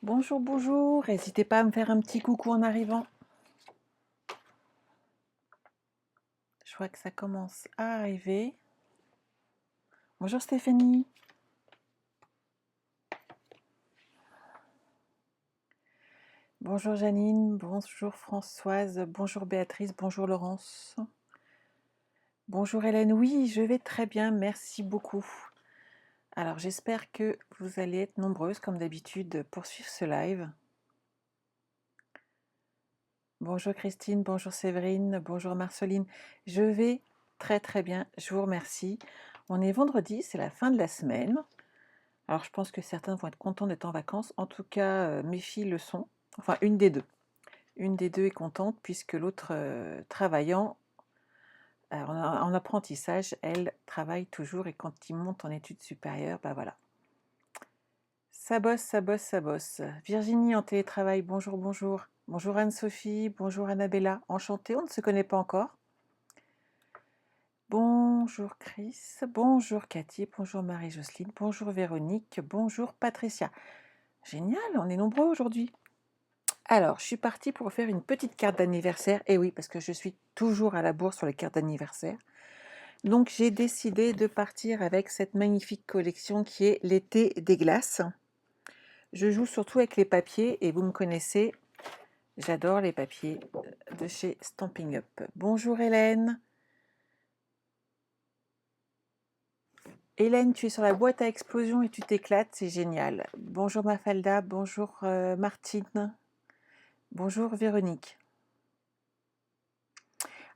Bonjour, bonjour, n'hésitez pas à me faire un petit coucou en arrivant. Je vois que ça commence à arriver. Bonjour Stéphanie. Bonjour Janine, bonjour Françoise, bonjour Béatrice, bonjour Laurence. Bonjour Hélène, oui, je vais très bien, merci beaucoup. Alors j'espère que vous allez être nombreuses comme d'habitude pour suivre ce live. Bonjour Christine, bonjour Séverine, bonjour Marceline. Je vais très très bien, je vous remercie. On est vendredi, c'est la fin de la semaine. Alors je pense que certains vont être contents d'être en vacances. En tout cas, mes filles le sont. Enfin, une des deux. Une des deux est contente puisque l'autre, travaillant en apprentissage, elle travaille toujours et quand ils montent en études supérieures, bah voilà. Ça bosse, ça bosse, ça bosse. Virginie en télétravail, bonjour, bonjour. Bonjour Anne-Sophie, bonjour Annabella. Enchantée, on ne se connaît pas encore. Bonjour Chris, bonjour Cathy, bonjour Marie-Jocelyne, bonjour Véronique, bonjour Patricia. Génial, on est nombreux aujourd'hui. Alors, je suis partie pour faire une petite carte d'anniversaire. Et oui, parce que je suis toujours à la bourre sur les cartes d'anniversaire. Donc, j'ai décidé de partir avec cette magnifique collection qui est l'été des glaces. Je joue surtout avec les papiers et vous me connaissez, j'adore les papiers de chez Stampin' Up. Bonjour Hélène. Hélène, tu es sur la boîte à explosion et tu t'éclates, c'est génial. Bonjour Mafalda, bonjour Martine, bonjour Véronique.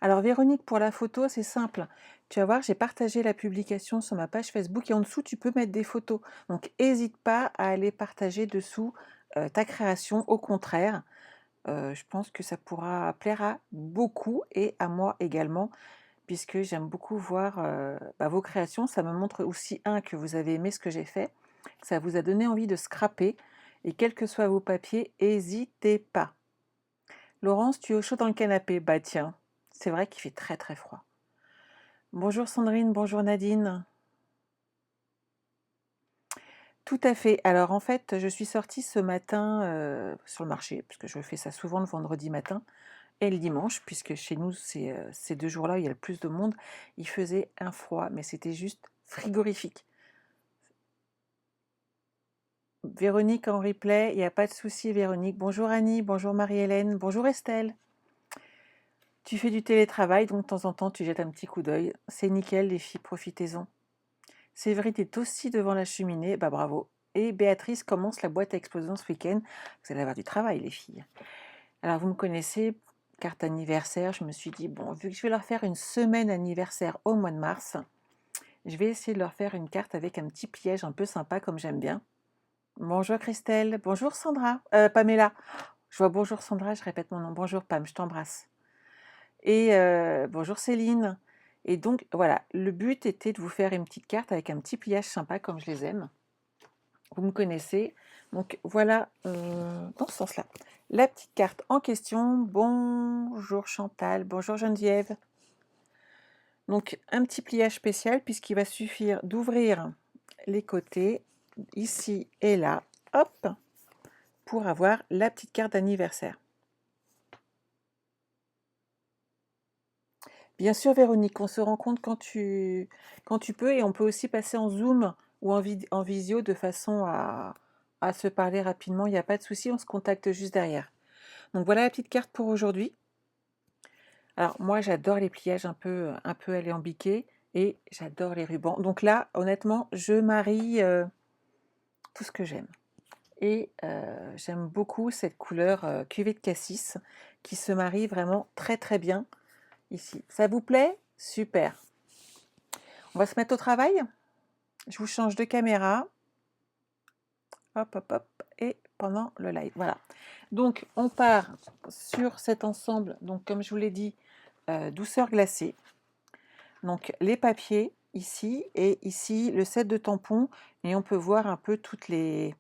Alors Véronique, pour la photo, c'est simple. Tu vas voir, j'ai partagé la publication sur ma page Facebook et en dessous, tu peux mettre des photos. Donc n'hésite pas à aller partager dessous ta création. Au contraire, je pense que ça pourra plaire à beaucoup et à moi également, puisque j'aime beaucoup voir vos créations. Ça me montre aussi, que vous avez aimé ce que j'ai fait, que ça vous a donné envie de scraper. Et quels que soient vos papiers, n'hésitez pas. Laurence, tu es au chaud dans le canapé. Bah tiens, c'est vrai qu'il fait très très froid. Bonjour Sandrine, bonjour Nadine. Tout à fait. Alors en fait, je suis sortie ce matin sur le marché, parce que je fais ça souvent le vendredi matin et le dimanche, puisque chez nous, c'est ces 2 jours-là où il y a le plus de monde. Il faisait un froid, mais c'était juste frigorifique. Véronique en replay, il n'y a pas de souci Véronique. Bonjour Annie, bonjour Marie-Hélène, bonjour Estelle. Tu fais du télétravail, donc de temps en temps tu jettes un petit coup d'œil. C'est nickel les filles, profitez-en. Séverine est aussi devant la cheminée, bah bravo. Et Béatrice commence la boîte à explosion ce week-end. Vous allez avoir du travail, les filles. Alors, vous me connaissez, carte anniversaire. Je me suis dit, bon, vu que je vais leur faire une semaine anniversaire au mois de mars, je vais essayer de leur faire une carte avec un petit piège un peu sympa, comme j'aime bien. Bonjour Christelle, bonjour Sandra, Pamela. Je vois bonjour Sandra, je répète mon nom. Bonjour Pam, je t'embrasse. Et bonjour Céline. Et donc voilà, le but était de vous faire une petite carte avec un petit pliage sympa comme je les aime. Vous me connaissez. Donc voilà, dans ce sens-là. La petite carte en question. Bonjour Chantal, bonjour Geneviève. Donc un petit pliage spécial puisqu'il va suffire d'ouvrir les côtés, ici et là, hop, pour avoir la petite carte d'anniversaire. Bien sûr, Véronique, on se rencontre quand tu peux et on peut aussi passer en Zoom ou en visio de façon à se parler rapidement. Il n'y a pas de souci, on se contacte juste derrière. Donc voilà la petite carte pour aujourd'hui. Alors moi, j'adore les pliages un peu alambiqués et j'adore les rubans. Donc là, honnêtement, je marie tout ce que j'aime. Et j'aime beaucoup cette couleur cuvée de cassis qui se marie vraiment très très bien ici. Ça vous plaît? Super. On va se mettre au travail. Je vous change de caméra. Hop, hop, hop. Et pendant le live. Voilà. Donc, on part sur cet ensemble. Donc, comme je vous l'ai dit, douceur glacée. Donc, les papiers ici et ici, le set de tampons. Et on peut voir un peu toutes les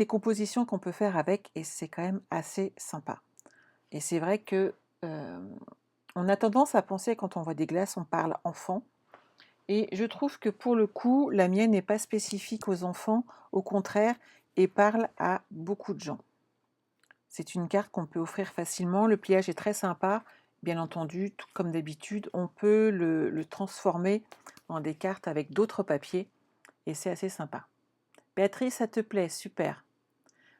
compositions qu'on peut faire avec. Et c'est quand même assez sympa. Et c'est vrai que on a tendance à penser, quand on voit des glaces, on parle enfant. Et je trouve que pour le coup, la mienne n'est pas spécifique aux enfants. Au contraire, et parle à beaucoup de gens. C'est une carte qu'on peut offrir facilement. Le pliage est très sympa. Bien entendu, tout comme d'habitude, on peut le transformer en des cartes avec d'autres papiers et c'est assez sympa. Béatrice, ça te plaît? Super.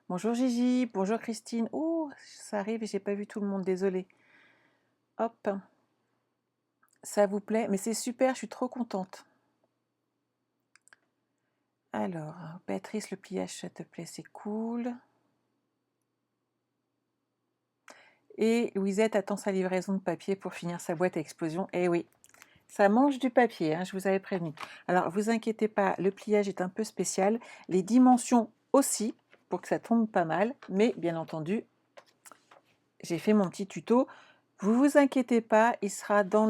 Bonjour Gigi, bonjour Christine. Oh, ça arrive et j'ai pas vu tout le monde, désolée. Hop, ça vous plaît? Mais c'est super, je suis trop contente. Alors, Béatrice, le pliage, ça te plaît, c'est cool. Et Louisette attend sa livraison de papier pour finir sa boîte à explosion. Eh oui, ça mange du papier, hein, je vous avais prévenu. Alors, vous inquiétez pas, le pliage est un peu spécial. Les dimensions aussi, pour que ça tombe pas mal. Mais bien entendu, j'ai fait mon petit tuto. Vous vous inquiétez pas, il sera dans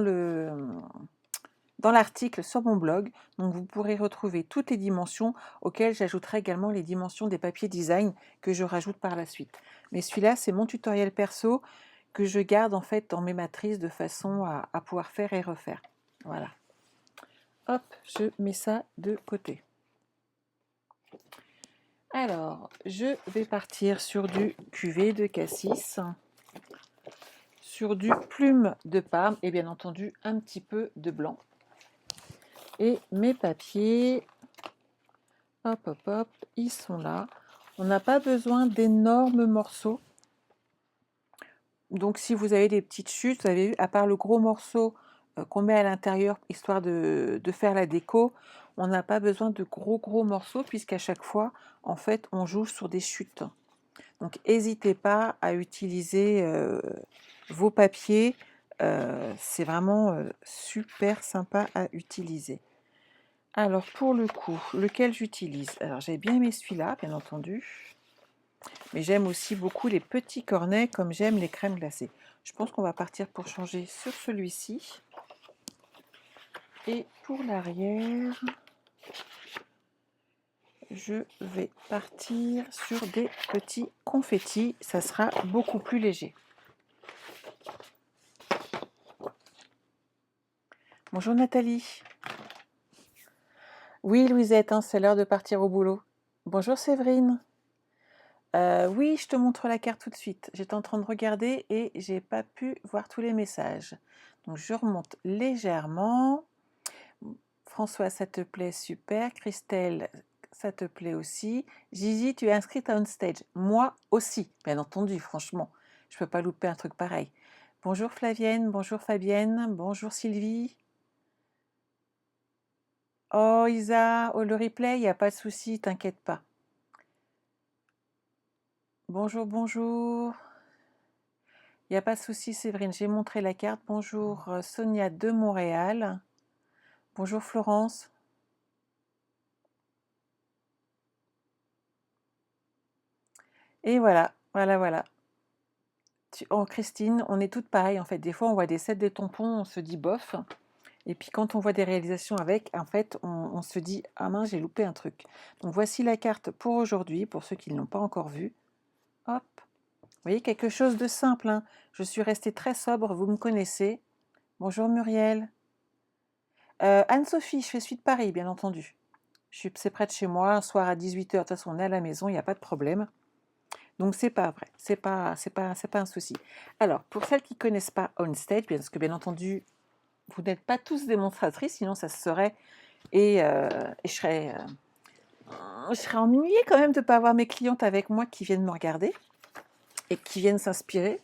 l'article sur mon blog. Donc, vous pourrez retrouver toutes les dimensions auxquelles j'ajouterai également les dimensions des papiers design que je rajoute par la suite. Mais celui-là, c'est mon tutoriel perso que je garde en fait dans mes matrices de façon à pouvoir faire et refaire. Voilà. Hop, je mets ça de côté. Alors, je vais partir sur du cuvée de cassis, sur du plume de Parme et bien entendu un petit peu de blanc. Et mes papiers, hop, hop, hop, ils sont là. On n'a pas besoin d'énormes morceaux. Donc si vous avez des petites chutes, vous avez vu, à part le gros morceau qu'on met à l'intérieur, histoire de faire la déco, on n'a pas besoin de gros morceaux, puisqu'à chaque fois, en fait, on joue sur des chutes. Donc n'hésitez pas à utiliser vos papiers, c'est vraiment super sympa à utiliser. Alors pour le coup, lequel j'utilise? Alors j'ai bien aimé celui-là, bien entendu. Mais j'aime aussi beaucoup les petits cornets, comme j'aime les crèmes glacées. Je pense qu'on va partir pour changer sur celui-ci. Et pour l'arrière, je vais partir sur des petits confettis. Ça sera beaucoup plus léger. Bonjour Nathalie. Oui Louisette, hein, c'est l'heure de partir au boulot. Bonjour Séverine. Oui, je te montre la carte tout de suite. J'étais en train de regarder et j'ai pas pu voir tous les messages. Donc je remonte légèrement. François, ça te plaît? Super. Christelle, ça te plaît aussi. Gigi, tu es inscrite à OnStage. Moi aussi, bien entendu, franchement. Je peux pas louper un truc pareil. Bonjour Flavienne, bonjour Fabienne, bonjour Sylvie. Oh Isa, oh le replay, il n'y a pas de souci, t'inquiète pas. Bonjour, bonjour. Il n'y a pas de souci Séverine, j'ai montré la carte. Bonjour Sonia de Montréal. Bonjour Florence. Et voilà, voilà. Oh Christine, on est toutes pareilles en fait. Des fois on voit des sets de tampons, on se dit bof. Et puis quand on voit des réalisations avec, en fait, on se dit ah mince, j'ai loupé un truc. Donc voici la carte pour aujourd'hui, pour ceux qui ne l'ont pas encore vue. Hop. Vous voyez, quelque chose de simple, hein. Je suis restée très sobre, vous me connaissez. Bonjour Muriel. Anne-Sophie, je suis de Paris, bien entendu. C'est près de chez moi, un soir à 18h, de toute façon on est à la maison, il n'y a pas de problème. Donc c'est pas vrai, c'est pas un souci. Alors, pour celles qui ne connaissent pas OnStage, parce que bien entendu, vous n'êtes pas tous démonstratrices, sinon ça se serait, et je serais ennuyée quand même de ne pas avoir mes clientes avec moi qui viennent me regarder et qui viennent s'inspirer.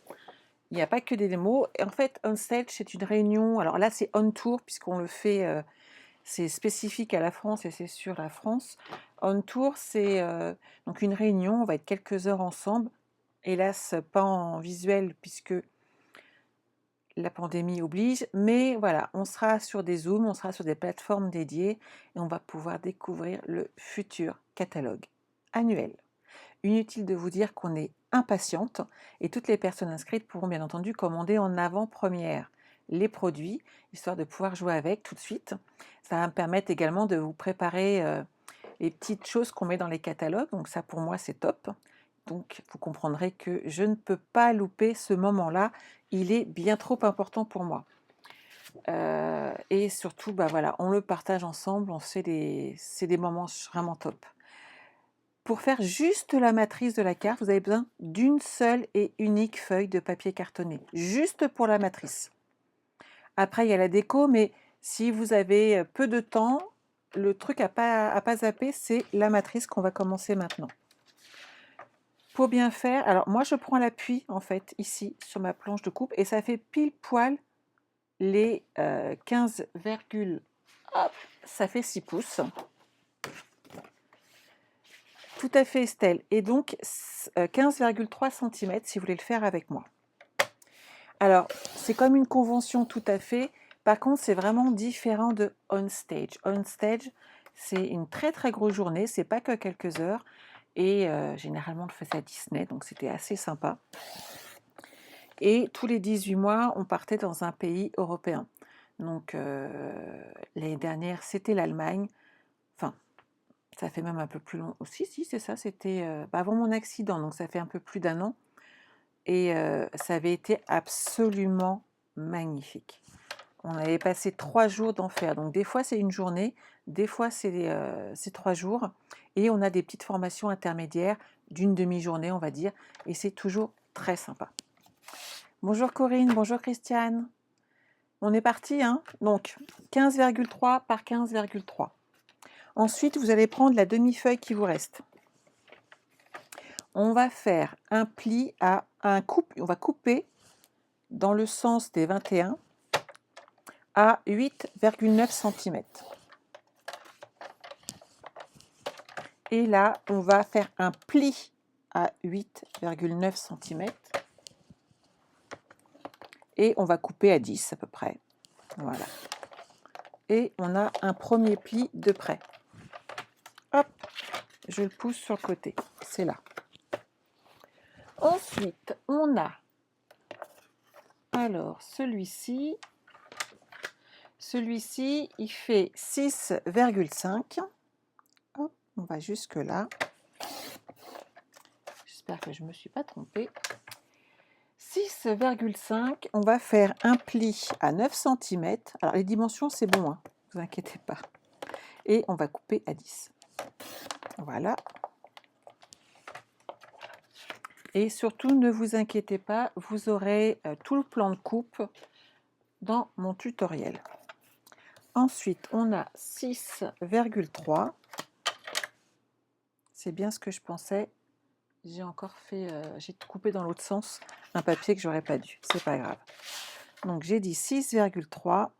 Il n'y a pas que des démos. Et en fait, OnStage, c'est une réunion, alors là c'est on tour, puisqu'on le fait, c'est spécifique à la France et c'est sur la France. On tour, c'est donc une réunion, on va être quelques heures ensemble, hélas pas en visuel puisque la pandémie oblige, mais voilà, on sera sur des Zooms, on sera sur des plateformes dédiées et on va pouvoir découvrir le futur catalogue annuel. Inutile de vous dire qu'on est impatiente et toutes les personnes inscrites pourront bien entendu commander en avant-première les produits, histoire de pouvoir jouer avec tout de suite. Ça va me permettre également de vous préparer les petites choses qu'on met dans les catalogues, donc ça pour moi c'est top. Donc vous comprendrez que je ne peux pas louper ce moment-là, il est bien trop important pour moi. Et surtout, bah voilà, on le partage ensemble, c'est des moments vraiment top. Pour faire juste la matrice de la carte, vous avez besoin d'une seule et unique feuille de papier cartonné, juste pour la matrice. Après, il y a la déco, mais si vous avez peu de temps, le truc à pas zapper, c'est la matrice qu'on va commencer maintenant. Pour bien faire, alors moi je prends l'appui en fait ici sur ma planche de coupe et ça fait pile poil les 15, hop, ça fait 6 pouces. Tout à fait Estelle. Et donc 15,3 cm si vous voulez le faire avec moi. Alors, c'est comme une convention tout à fait. Par contre, c'est vraiment différent de on stage. On stage, c'est une très très grosse journée. C'est pas que quelques heures. Et généralement, on le faisait à Disney, donc c'était assez sympa. Et tous les 18 mois, on partait dans un pays européen. Donc, l'année dernière, c'était l'Allemagne. Enfin, ça fait même un peu plus long. Si, c'est ça. C'était avant mon accident, donc ça fait un peu plus d'1 an. Et ça avait été absolument magnifique. On avait passé 3 jours d'enfer. Donc des fois, c'est une journée, des fois, c'est 3 jours. Et on a des petites formations intermédiaires d'une demi-journée, on va dire. Et c'est toujours très sympa. Bonjour Corinne, bonjour Christiane. On est parti, hein? Donc 15,3 par 15,3. Ensuite, vous allez prendre la demi-feuille qui vous reste. On va faire un pli à un coupe, on va couper dans le sens des 21 à 8,9 cm. Et là, on va faire un pli à 8,9 cm. Et on va couper à 10 à peu près. Voilà. Et on a un premier pli de près. Hop, je le pousse sur le côté. C'est là. Ensuite, on a alors celui-ci. Celui-ci, il fait 6,5. Hop, on va jusque là. J'espère que je ne me suis pas trompée. 6,5, on va faire un pli à 9 cm. Alors les dimensions, c'est bon, hein, ne vous inquiétez pas. Et on va couper à 10. Voilà. Et surtout, ne vous inquiétez pas, vous aurez tout le plan de coupe dans mon tutoriel. Ensuite, on a 6,3. C'est bien ce que je pensais. J'ai encore fait, j'ai coupé dans l'autre sens un papier que j'aurais pas dû. C'est pas grave. Donc j'ai dit 6,3.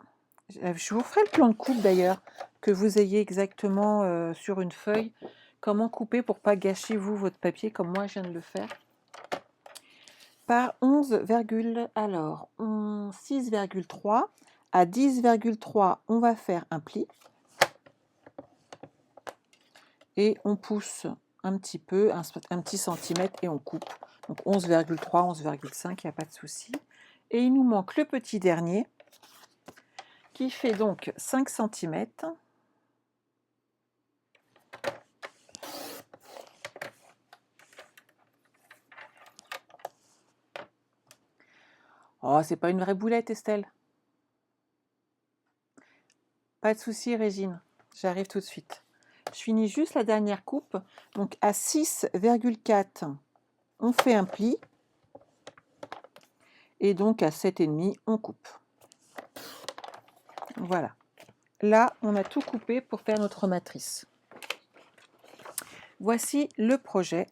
Je vous ferai le plan de coupe d'ailleurs, que vous ayez exactement sur une feuille comment couper pour pas gâcher vous votre papier comme moi je viens de le faire. Par 6,3 à 10,3, on va faire un pli et on pousse un petit peu, un petit centimètre et on coupe. Donc 11,3, 11,5, il n'y a pas de souci. Et il nous manque le petit dernier qui fait donc 5 cm. Oh, c'est pas une vraie boulette, Estelle. Pas de souci, Régine. J'arrive tout de suite. Je finis juste la dernière coupe. Donc à 6,4, on fait un pli. Et donc à 7,5, on coupe. Voilà. Là, on a tout coupé pour faire notre matrice. Voici le projet.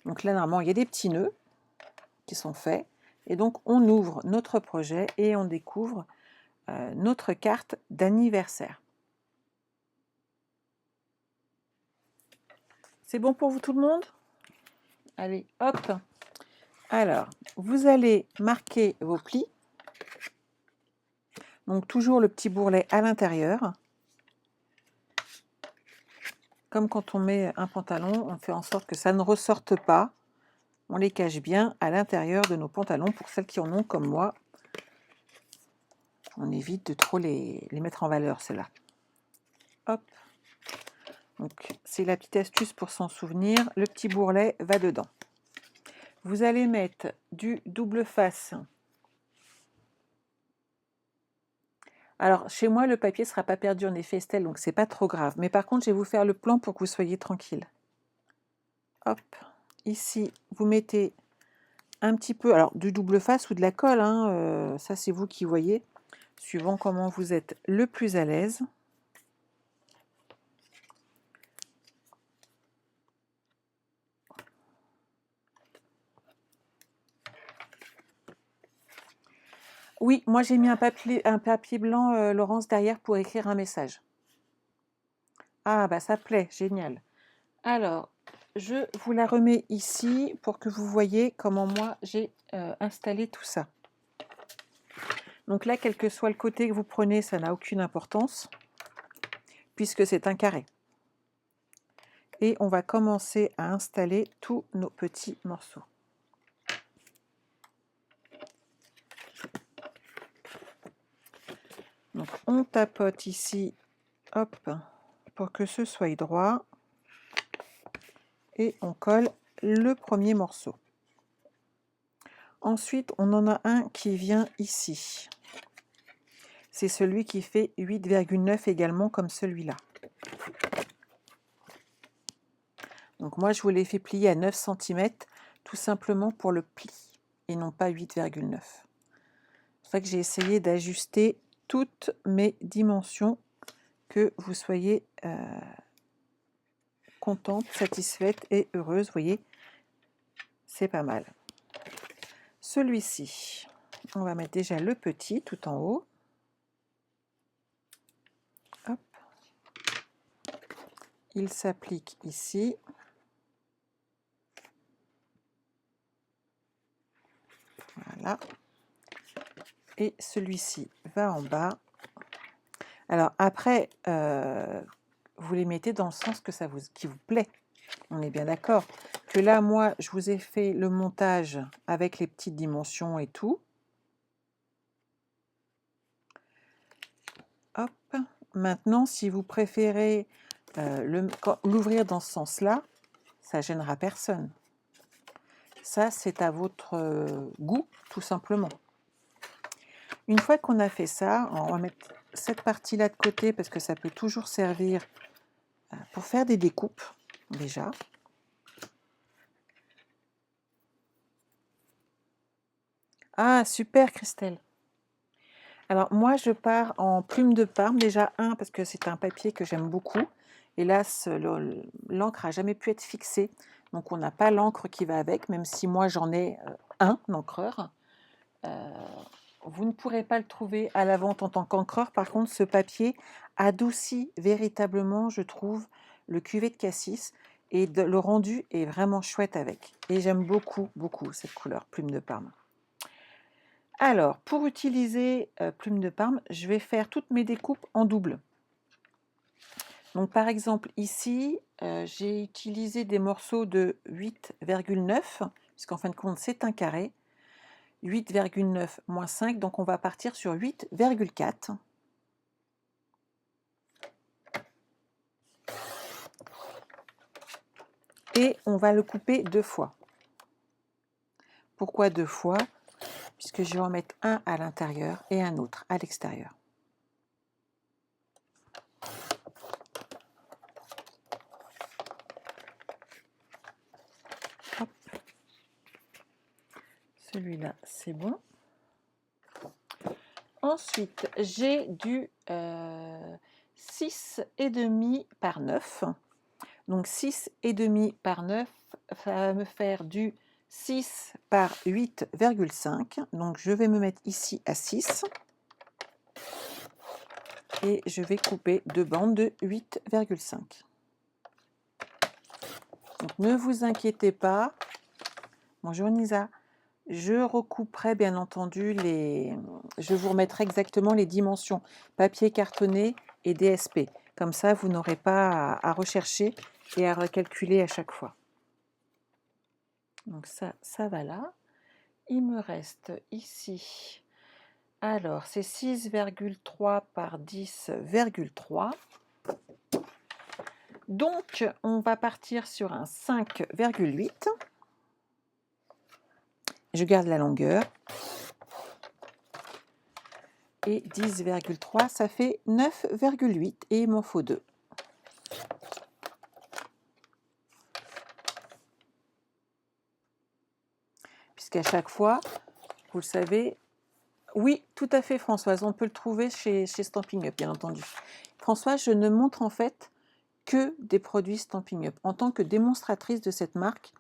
Donc là, normalement, il y a des petits nœuds qui sont faits. Et donc, on ouvre notre projet et on découvre notre carte d'anniversaire. C'est bon pour vous tout le monde? Allez, hop. Alors, vous allez marquer vos plis. Donc, toujours le petit bourrelet à l'intérieur. Comme quand on met un pantalon, on fait en sorte que ça ne ressorte pas. On les cache bien à l'intérieur de nos pantalons pour celles qui en ont comme moi. On évite de trop les mettre en valeur, celles-là. Hop. Donc, c'est la petite astuce pour s'en souvenir. Le petit bourrelet va dedans. Vous allez mettre du double face. Alors, chez moi, le papier ne sera pas perdu en effet, Estelle, donc c'est pas trop grave. Mais par contre, je vais vous faire le plan pour que vous soyez tranquille. hop, ici, vous mettez un petit peu, alors du double face ou de la colle, hein, ça c'est vous qui voyez, suivant comment vous êtes le plus à l'aise. Oui, moi j'ai mis un papier blanc, Laurence, derrière pour écrire un message. Ah bah ça plaît, génial. Alors, je vous la remets ici pour que vous voyez comment moi j'ai installé tout ça. Donc là, quel que soit le côté que vous prenez, ça n'a aucune importance, puisque c'est un carré. Et on va commencer à installer tous nos petits morceaux. Donc on tapote ici, hop, pour que ce soit droit. Et on colle le premier morceau. Ensuite, on en a un qui vient ici. C'est celui qui fait 8,9 également comme celui-là. Donc moi, je vous l'ai fait plier à 9 cm, tout simplement pour le pli, et non pas 8,9. C'est pour ça que j'ai essayé d'ajuster toutes mes dimensions, que vous soyez contente, satisfaite et heureuse. Vous voyez, c'est pas mal. Celui-ci, on va mettre déjà le petit tout en haut. Hop. Il s'applique ici. Voilà. Et celui-ci va en bas. Alors après, vous les mettez dans le sens qui vous plaît. On est bien d'accord. Que là, moi, je vous ai fait le montage avec les petites dimensions et tout. Hop. Maintenant, si vous préférez l'ouvrir dans ce sens-là, ça gênera personne. Ça, c'est à votre goût, tout simplement. Une fois qu'on a fait ça, on va mettre cette partie-là de côté parce que ça peut toujours servir pour faire des découpes, déjà. Ah, super, Christelle. Alors, moi, je pars en plume de Parme. Déjà, parce que c'est un papier que j'aime beaucoup. Hélas, l'encre n'a jamais pu être fixée. Donc, on n'a pas l'encre qui va avec, même si moi, j'en ai un encreur. Vous ne pourrez pas le trouver à la vente en tant qu'encreur. Par contre, ce papier adoucit véritablement, je trouve, le cuvet de cassis. Et le rendu est vraiment chouette avec. Et j'aime beaucoup, beaucoup cette couleur, plume de Parme. Alors, pour utiliser plume de Parme, je vais faire toutes mes découpes en double. Donc, par exemple, ici, j'ai utilisé des morceaux de 8,9, puisqu'en fin de compte, c'est un carré. 8,9 moins 5, donc on va partir sur 8,4. Et on va le couper 2 fois. Pourquoi 2 fois? Puisque je vais en mettre un à l'intérieur et un autre à l'extérieur. Celui-là, c'est bon. Ensuite, j'ai du 6,5 par 9. Donc 6,5 par 9, ça va me faire du 6 par 8,5. Donc je vais me mettre ici à 6. Et je vais couper 2 bandes de 8,5. Donc ne vous inquiétez pas. Bonjour Nisa. Je recouperai bien entendu je vous remettrai exactement les dimensions papier cartonné et DSP. Comme ça, vous n'aurez pas à rechercher et à recalculer à chaque fois. Donc ça va là. Il me reste ici, alors c'est 6,3 par 10,3. Donc on va partir sur un 5,8. Je garde la longueur. Et 10,3, ça fait 9,8 et il m'en faut 2. puisqu'à chaque fois, vous le savez, oui, tout à fait Françoise, on peut le trouver chez Stampin' Up, bien entendu. Françoise, je ne montre en fait que des produits Stampin' Up. En tant que démonstratrice de cette marque,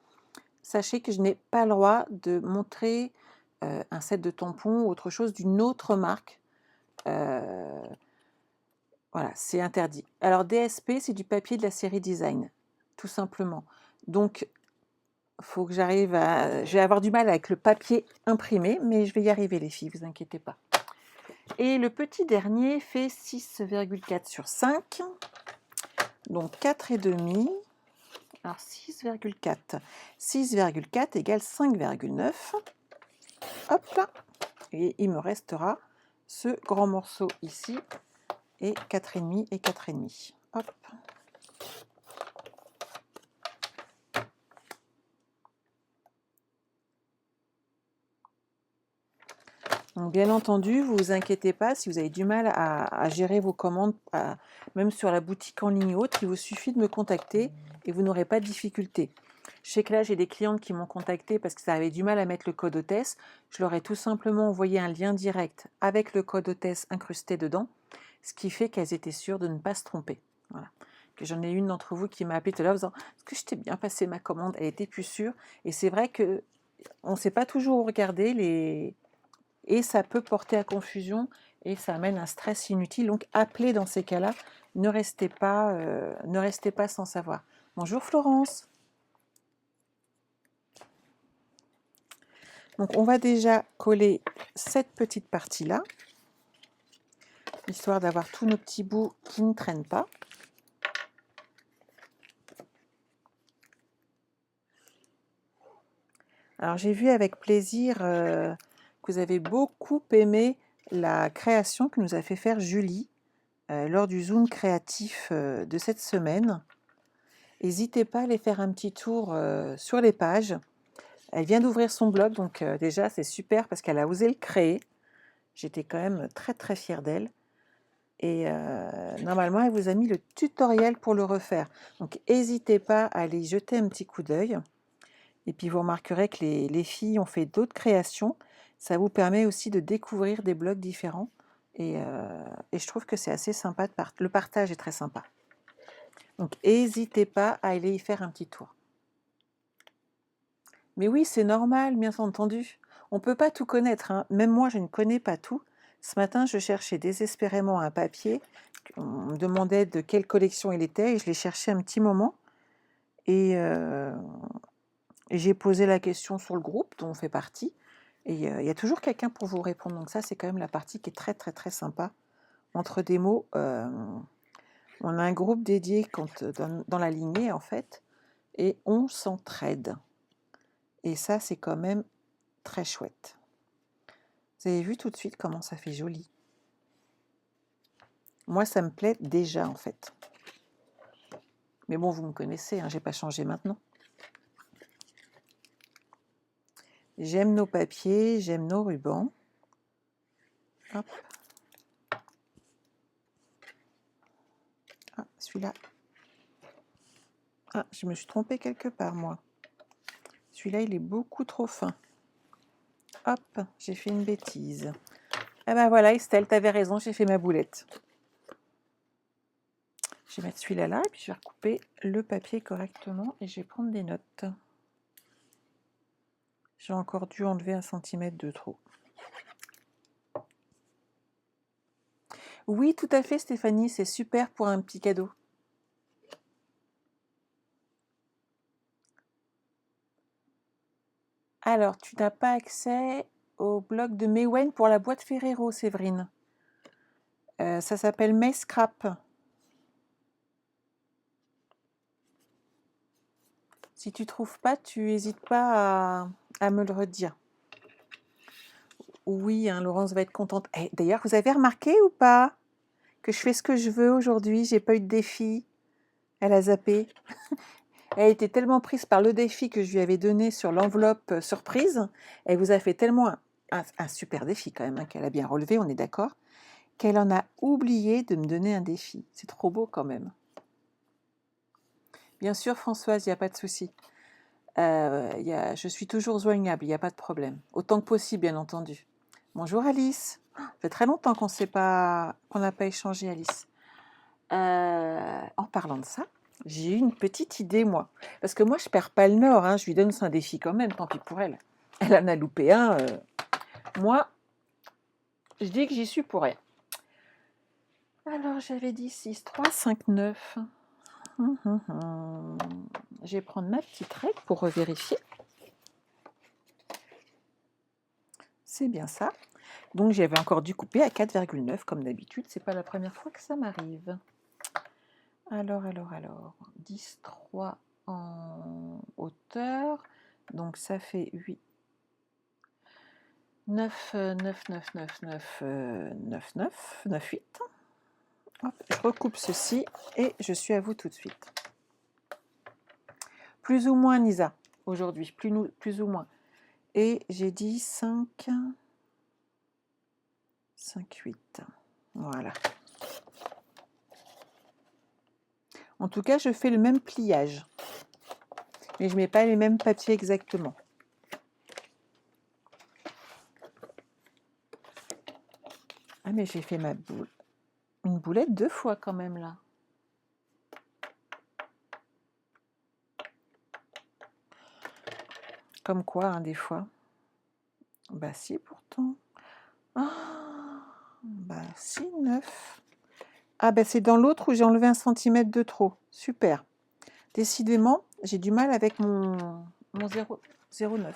sachez que je n'ai pas le droit de montrer un set de tampons ou autre chose d'une autre marque. Voilà, c'est interdit. Alors DSP, c'est du papier de la série Design, tout simplement. Donc, faut que j'arrive à... Je vais avoir du mal avec le papier imprimé, mais je vais y arriver les filles, vous inquiétez pas. Et le petit dernier fait 6,4 sur 5, donc 4,5. Alors 6,4. 6,4 égale 5,9. Hop là. Et il me restera ce grand morceau ici, et 4,5 et 4,5. Hop. Donc, bien entendu, vous vous inquiétez pas si vous avez du mal à gérer vos commandes, même sur la boutique en ligne haute, il vous suffit de me contacter et vous n'aurez pas de difficulté. Je sais que là, j'ai des clientes qui m'ont contacté parce que ça avait du mal à mettre le code hôtesse. Je leur ai tout simplement envoyé un lien direct avec le code hôtesse incrusté dedans, ce qui fait qu'elles étaient sûres de ne pas se tromper. Voilà. Que j'en ai une d'entre vous qui m'a appelé tout à l'heure en disant « Est-ce que je t'ai bien passé ma commande ?» Elle était plus sûre. Et c'est vrai qu'on ne sait pas toujours regarder les... Et ça peut porter à confusion et ça amène un stress inutile. Donc appelez dans ces cas-là, ne restez pas sans savoir. Bonjour Florence. Donc on va déjà coller cette petite partie-là, histoire d'avoir tous nos petits bouts qui ne traînent pas. Alors j'ai vu avec plaisir que vous avez beaucoup aimé la création que nous a fait faire Julie lors du Zoom créatif de cette semaine. N'hésitez pas à aller faire un petit tour sur les pages. Elle vient d'ouvrir son blog, donc déjà c'est super parce qu'elle a osé le créer. J'étais quand même très très fière d'elle. Et normalement, elle vous a mis le tutoriel pour le refaire. Donc n'hésitez pas à aller jeter un petit coup d'œil. Et puis vous remarquerez que les filles ont fait d'autres créations. Ça vous permet aussi de découvrir des blogs différents. Et je trouve que c'est assez sympa. Le partage est très sympa. Donc n'hésitez pas à aller y faire un petit tour. Mais oui, c'est normal, bien entendu. On ne peut pas tout connaître, hein. Même moi, je ne connais pas tout. Ce matin, je cherchais désespérément un papier. On me demandait de quelle collection il était et je l'ai cherché un petit moment. Et j'ai posé la question sur le groupe dont on fait partie. Et il y a toujours quelqu'un pour vous répondre. Donc ça, c'est quand même la partie qui est très, très, très sympa. Entre des mots, on a un groupe dédié dans la lignée, en fait, et on s'entraide. Et ça, c'est quand même très chouette. Vous avez vu tout de suite comment ça fait joli. Moi, ça me plaît déjà, en fait. Mais bon, vous me connaissez, hein, j'ai pas changé maintenant. J'aime nos papiers, j'aime nos rubans. Hop. Ah, celui-là. Ah, je me suis trompée quelque part, moi. Celui-là, il est beaucoup trop fin. Hop, j'ai fait une bêtise. Ah ben voilà, Estelle, t'avais raison, j'ai fait ma boulette. Je vais mettre celui-là là, et puis je vais recouper le papier correctement, et je vais prendre des notes. J'ai encore dû enlever 1 cm de trop. Oui, tout à fait, Stéphanie, c'est super pour un petit cadeau. Alors, tu n'as pas accès au blog de Mewen pour la boîte Ferrero, Séverine. Ça s'appelle May Scrap. Si tu trouves pas, tu n'hésites pas à me le redire. Oui, hein, Laurence va être contente. Eh, d'ailleurs, vous avez remarqué ou pas que je fais ce que je veux aujourd'hui? J'ai pas eu de défi. Elle a zappé. Elle était tellement prise par le défi que je lui avais donné sur l'enveloppe surprise. Elle vous a fait tellement un super défi quand même, hein, qu'elle a bien relevé, on est d'accord, qu'elle en a oublié de me donner un défi. C'est trop beau quand même. Bien sûr, Françoise, il n'y a pas de souci. Je suis toujours joignable, il n'y a pas de problème. Autant que possible, bien entendu. Bonjour Alice. Ça fait très longtemps qu'on n'a pas échangé, Alice. En parlant de ça, j'ai eu une petite idée, moi. Parce que moi, je perds pas le nord, hein, je lui donne un défi quand même, tant pis pour elle. Elle en a loupé un. Moi, je dis que j'y suis pour rien. Alors, j'avais dit 6, 3, 5, 9. Je vais prendre ma petite règle pour revérifier. C'est bien ça. Donc, j'avais encore dû couper à 4,9 comme d'habitude. C'est pas la première fois que ça m'arrive. Alors. 10, 3 en hauteur. Donc, ça fait 8. 9, 9, 9, 9, 9, 9, 9, 9, 8. Hop, je recoupe ceci et je suis à vous tout de suite. Plus ou moins, Nisa, aujourd'hui, plus ou moins. Et j'ai dit 5, 5, 8. Voilà. En tout cas, je fais le même pliage. Mais je ne mets pas les mêmes papiers exactement. Ah, mais j'ai fait une boulette 2 fois quand même, là. Comme quoi, hein, des fois. Bah si, pourtant. Ah, bah si, 9. Ah, bah c'est dans l'autre où j'ai enlevé 1 centimètre de trop. Super. Décidément, j'ai du mal avec mon 0,9.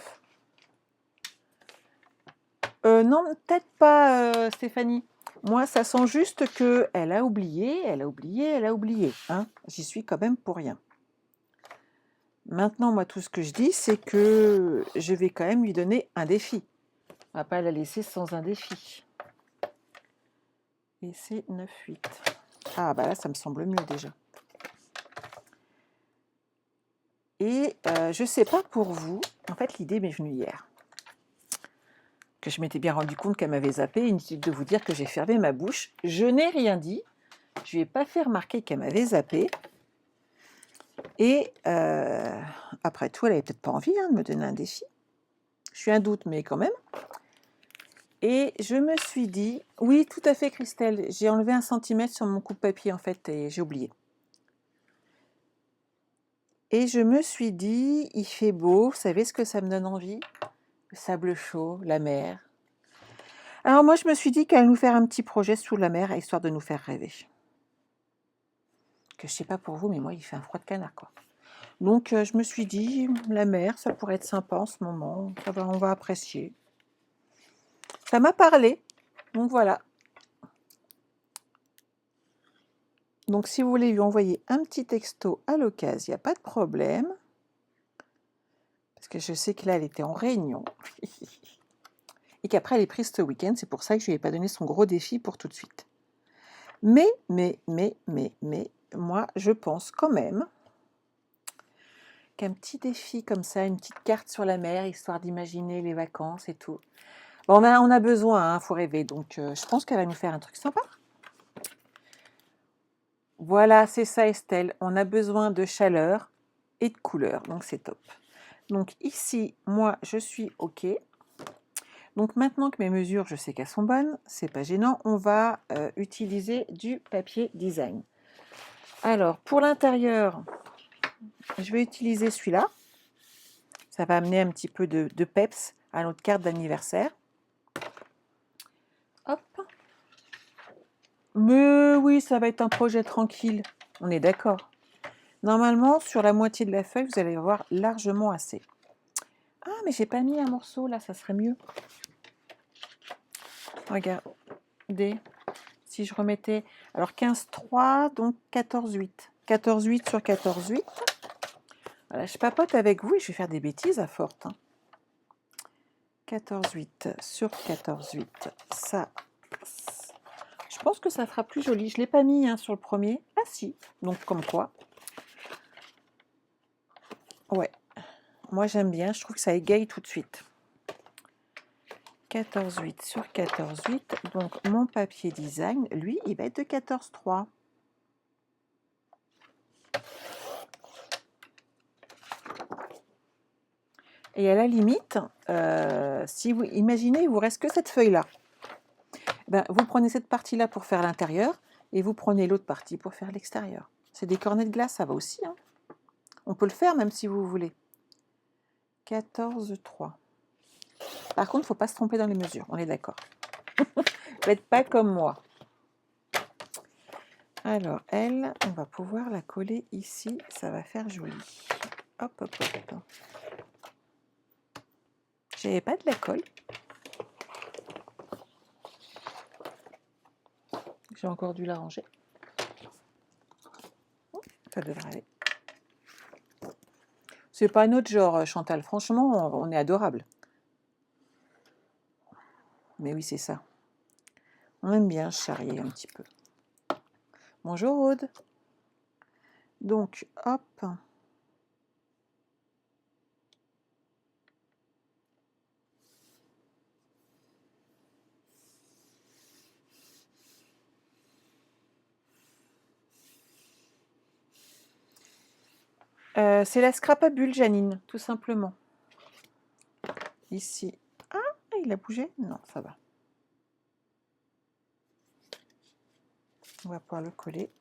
Non, peut-être pas, Stéphanie. Moi, ça sent juste qu'elle a oublié, hein. J'y suis quand même pour rien. Maintenant, moi, tout ce que je dis, c'est que je vais quand même lui donner un défi. On va pas la laisser sans un défi. Et c'est 9, 8. Ah, bah là, ça me semble mieux déjà. Et je sais pas pour vous, en fait, l'idée m'est venue hier. Que je m'étais bien rendu compte qu'elle m'avait zappé. Inutile de vous dire que j'ai fermé ma bouche. Je n'ai rien dit. Je lui ai pas fait remarquer qu'elle m'avait zappé. Et après tout, elle avait peut-être pas envie de me donner un défi. Je suis un doute, mais quand même. Et je me suis dit, oui, tout à fait, Christelle, j'ai enlevé 1 centimètre sur mon coupe-papier, en fait, et j'ai oublié. Et je me suis dit, il fait beau, vous savez ce que ça me donne envie? Le sable chaud, la mer. Alors moi, je me suis dit qu'elle allait nous faire un petit projet sous la mer, histoire de nous faire rêver. Que je sais pas pour vous, mais moi, il fait un froid de canard, quoi. Donc, je me suis dit, la mer, ça pourrait être sympa en ce moment, on va apprécier. Ça m'a parlé, donc voilà. Donc, si vous voulez lui envoyer un petit texto à l'occasion, il n'y a pas de problème. Parce que je sais que là, elle était en réunion. Et qu'après, elle est prise ce week-end. C'est pour ça que je ne lui ai pas donné son gros défi pour tout de suite. Mais, moi, je pense quand même qu'un petit défi comme ça, une petite carte sur la mer, histoire d'imaginer les vacances et tout. Bon, on a besoin, il faut rêver. Donc, je pense qu'elle va nous faire un truc sympa. Voilà, c'est ça, Estelle. On a besoin de chaleur et de couleur. Donc, c'est top. Donc, ici, moi, je suis OK. Donc, maintenant que mes mesures, je sais qu'elles sont bonnes, c'est pas gênant, on va utiliser du papier design. Alors, pour l'intérieur, je vais utiliser celui-là. Ça va amener un petit peu de peps à notre carte d'anniversaire. Hop. Mais oui, ça va être un projet tranquille. On est d'accord. Normalement, sur la moitié de la feuille, vous allez avoir largement assez. Ah, mais j'ai pas mis un morceau là, ça serait mieux. Regardez, si je remettais... Alors 15,3, donc 14,8. 14,8 sur 14,8. Voilà, je papote avec vous et je vais faire des bêtises à forte. 14,8 sur 14,8. Ça, je pense que ça fera plus joli. Je ne l'ai pas mis sur le premier. Ah si, donc comme quoi. Ouais, moi j'aime bien, je trouve que ça égaye tout de suite. 14,8 sur 14,8. Donc mon papier design, lui, il va être de 14,3. Et à la limite, si vous imaginez, il vous reste que cette feuille-là. Ben, vous prenez cette partie-là pour faire l'intérieur et vous prenez l'autre partie pour faire l'extérieur. C'est des cornets de glace, ça va aussi, hein. On peut le faire même si vous voulez. 14,3. Par contre, il ne faut pas se tromper dans les mesures, on est d'accord. Faites pas comme moi. Alors, elle, on va pouvoir la coller ici, ça va faire joli. Hop, hop, hop. J'avais pas de la colle. J'ai encore dû la ranger. Ça devrait aller. C'est pas notre genre, Chantal. Franchement, on est adorable. Mais oui, c'est ça. On aime bien charrier un petit peu. Bonjour Aude. Donc, hop. C'est la scrap à bulles, Janine, tout simplement. Ici. Ah, il a bougé? Non, ça va. On va pouvoir le coller.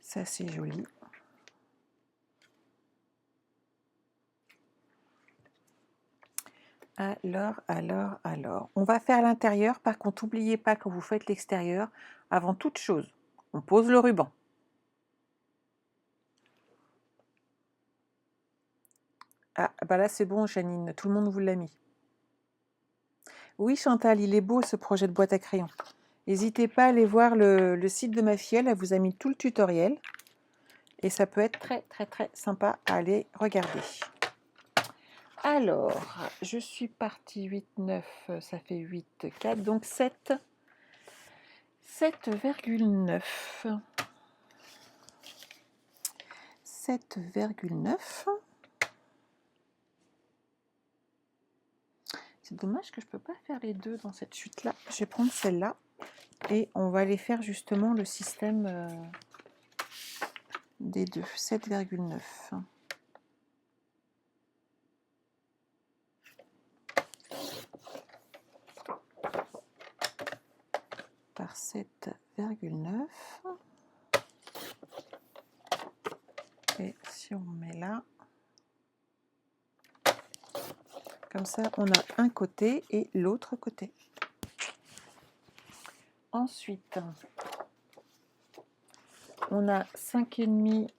Ça, c'est joli. Alors. On va faire l'intérieur. Par contre, n'oubliez pas quand vous faites l'extérieur, avant toute chose, on pose le ruban. Ah, bah là, c'est bon, Janine. Tout le monde vous l'a mis. Oui, Chantal, il est beau ce projet de boîte à crayons. N'hésitez pas à aller voir le site de ma fille. Elle vous a mis tout le tutoriel. Et ça peut être très, très, très sympa à aller regarder. Alors, je suis partie 8, 9, ça fait 8, 4, donc 7, 7,9. 7,9. C'est dommage que je ne peux pas faire les deux dans cette chute-là. Je vais prendre celle-là et on va aller faire justement le système des deux. 7,9. Par 7,9. Et si on met là, comme ça, on a un côté et l'autre côté. Ensuite, on a 5,5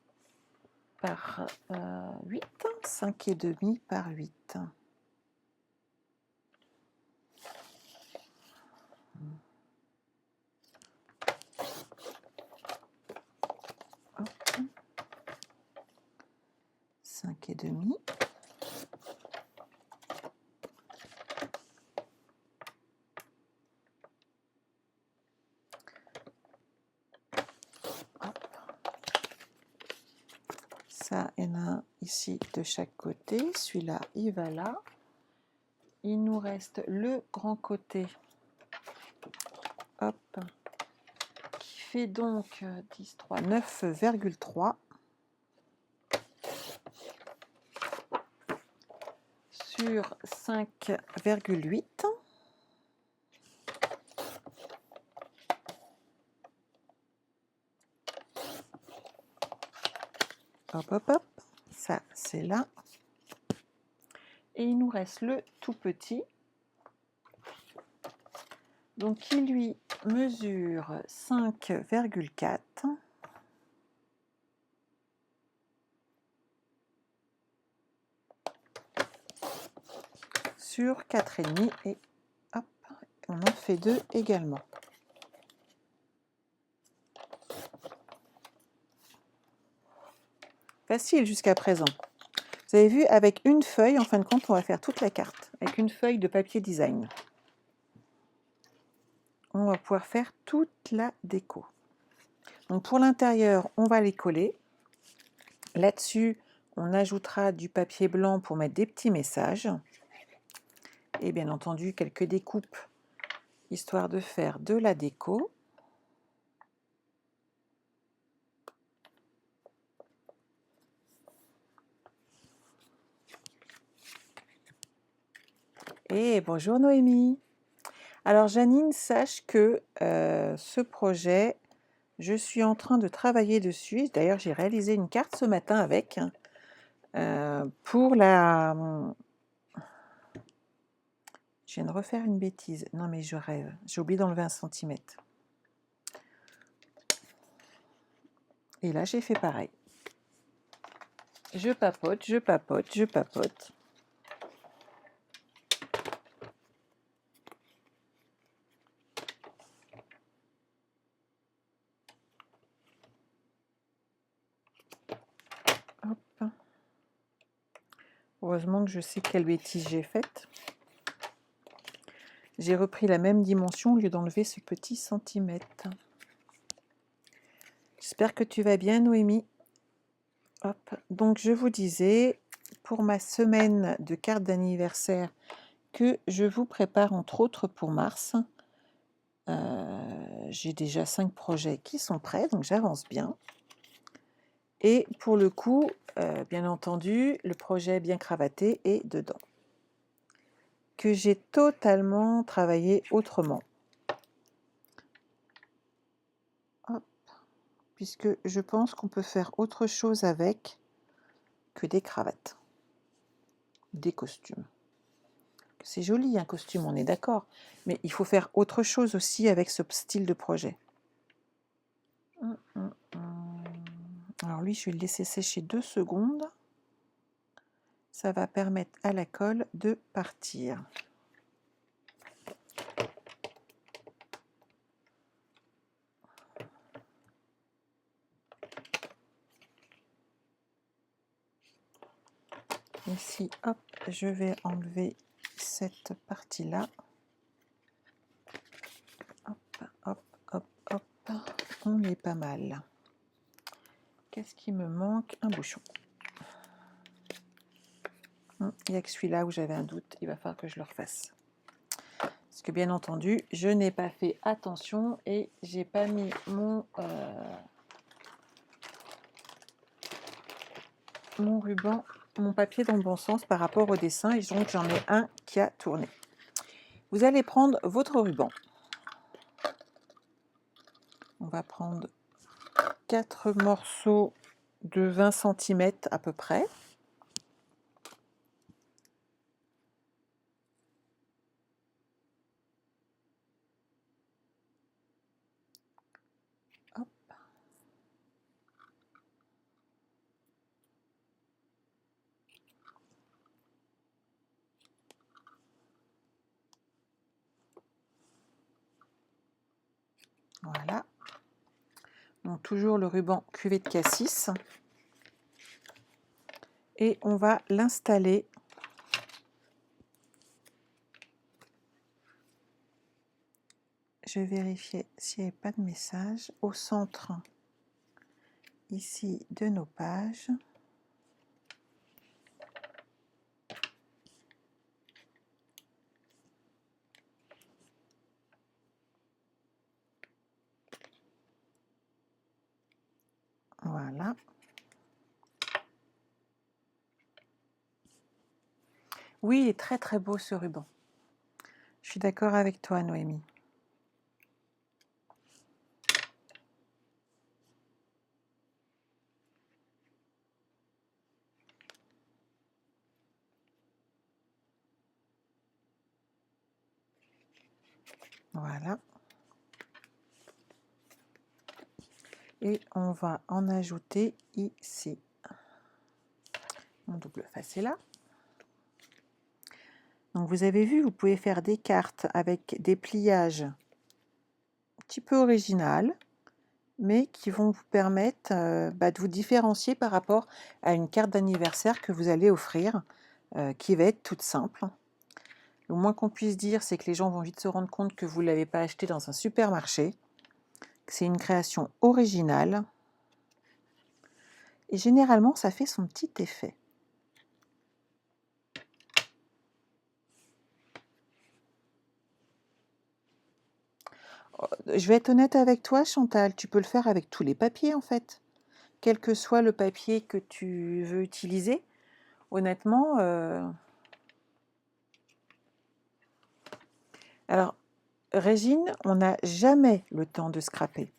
par 8, 5,5 par 8. Hop. 5,5. Ça, il y en a un ici de chaque côté. Celui-là, il va là. Il nous reste le grand côté. Hop. Qui fait donc 10, 3, 9,3. Sur 5,8. Hop, hop, hop. Ça, c'est là. Et il nous reste le tout petit. Donc, qui lui mesure 5,4. Sur 4,5. Et hop, on en fait 2 également. Facile jusqu'à présent. Vous avez vu, avec une feuille, en fin de compte, on va faire toute la carte. Avec une feuille de papier design. On va pouvoir faire toute la déco. Donc pour l'intérieur, on va les coller. Là-dessus, on ajoutera du papier blanc pour mettre des petits messages. Et bien entendu, quelques découpes, histoire de faire de la déco. Et bonjour Noémie. Alors Janine, sache que ce projet, je suis en train de travailler dessus. D'ailleurs, j'ai réalisé une carte ce matin avec pour la... Je viens de refaire une bêtise. Non mais je rêve. J'ai oublié d'enlever 1 cm. Et là, j'ai fait pareil. Je papote, je papote, je papote. Hop. Heureusement que je sais quelle bêtise j'ai faite. J'ai repris la même dimension au lieu d'enlever ce petit centimètre. J'espère que tu vas bien, Noémie. Hop. Donc, je vous disais, pour ma semaine de cartes d'anniversaire que je vous prépare, entre autres pour mars, j'ai déjà 5 projets qui sont prêts, donc j'avance bien. Et pour le coup, bien entendu, le projet bien cravaté est dedans, que j'ai totalement travaillé autrement. Hop. Puisque je pense qu'on peut faire autre chose avec que des cravates, des costumes. C'est joli un costume, on est d'accord, mais il faut faire autre chose aussi avec ce style de projet. Alors lui, je vais le laisser sécher 2 secondes. Ça va permettre à la colle de partir. Ici, hop, je vais enlever cette partie-là. Hop, hop, hop, hop. On est pas mal. Qu'est-ce qui me manque? Un bouchon. Il n'y a que celui-là où j'avais un doute. Il va falloir que je le refasse. Parce que bien entendu, je n'ai pas fait attention et j'ai pas mis mon ruban, mon papier dans le bon sens par rapport au dessin, et donc j'en ai un qui a tourné. Vous allez prendre votre ruban. On va prendre 4 morceaux de 20 cm à peu près. Hop. Voilà. Donc toujours le ruban cuvée de cassis. Et on va l'installer je vais vérifier s'il n'y avait pas de message au centre ici de nos pages. Voilà. Oui, il est très très beau ce ruban. Je suis d'accord avec toi, Noémie. Voilà. Et on va en ajouter ici. Mon double face est là. Donc vous avez vu, vous pouvez faire des cartes avec des pliages un petit peu original, mais qui vont vous permettre de vous différencier par rapport à une carte d'anniversaire que vous allez offrir, qui va être toute simple. Le moins qu'on puisse dire, c'est que les gens vont vite se rendre compte que vous ne l'avez pas acheté dans un supermarché, C'est une création originale. Et généralement, ça fait son petit effet. Je vais être honnête avec toi, Chantal, tu peux le faire avec tous les papiers en fait. Quel que soit le papier que tu veux utiliser, honnêtement. Alors, Régine, on n'a jamais le temps de scraper.